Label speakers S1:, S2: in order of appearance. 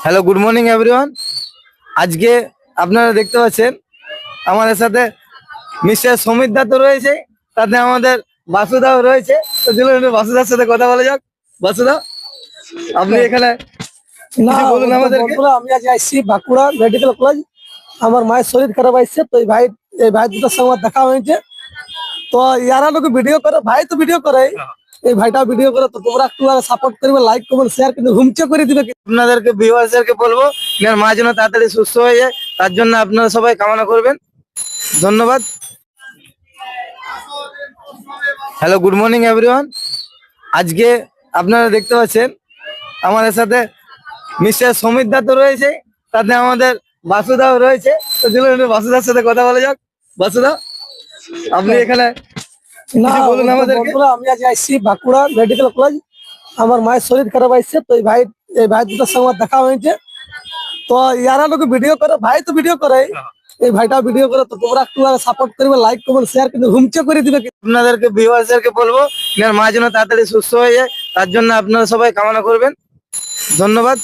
S1: Hello, good morning everyone. আজকে আপনারা দেখতে পাচ্ছেন আমাদের সাথে মিস্টার সমীর দা তো রয়েছে, সাথে আমাদের বাসুদাও রয়েছে। তো চলুন একটু বাসুদার সাথে কথা বলা যাক। বাসুদা, আপনি এখানে
S2: না
S1: কিছু বলুন আমাদেরকে।
S2: বন্ধুরা, আমি আজ আসছি বাঁকুড়া মেডিকেল কলেজ। আমার মায়ের শরীর খারাপ আসছে, তো এই ভাই দুটোর সঙ্গে আমার দেখা হয়েছে। তো ইয়ারা লোক ভিডিও করে, ভাই তো ভিডিও করে, এই ভাইটা ভিডিও করে। তো তোমরা একটু সাপোর্ট করবে, লাইক কমেন্ট শেয়ার কিন্তু হুমচে করে দিবে।
S1: আপনাদেরকে ভিউয়ার্সদেরকে বলবো এনার মা যেন তাড়াতাড়ি সুস্থ হয়ে যায়, তার জন্য আপনারা সবাই কামনা করবেন। ধন্যবাদ। Hello, good morning everyone. আজকে আপনারা দেখতে পাচ্ছেন আমাদের সাথে মিস্টার সমীর দা তো রয়েছে, সাথে আমাদের বাসুদাও রয়েছে। তো চলুন একটু বাসুদার সাথে কথা বলা যাক। বাসুদা, আপনি এখানে
S2: না
S1: কিছু বলুন আমাদেরকে।
S2: বন্ধুরা, আমি আজ আসছি বাঁকুড়া মেডিকেল কলেজ। আমার মায়ের শরীর খারাপ আসছে, তো এই ভাই দুটোর সঙ্গে আমার দেখা হয়েছে। তো ইয়ারা লোক ভিডিও করে, ভাই তো ভিডিও করে, এই ভাইটা ভিডিও করে। তো তোমরা একটু সাপোর্ট করবে, লাইক কমেন্ট শেয়ার কিন্তু হুমচে করে দিবে।
S1: আপনাদেরকে ভিউয়ার্সদেরকে বলবো এনার মা যেন তাড়াতাড়ি সুস্থ হয়ে যায়, তার জন্য আপনারা সবাই কামনা করবেন। ধন্যবাদ।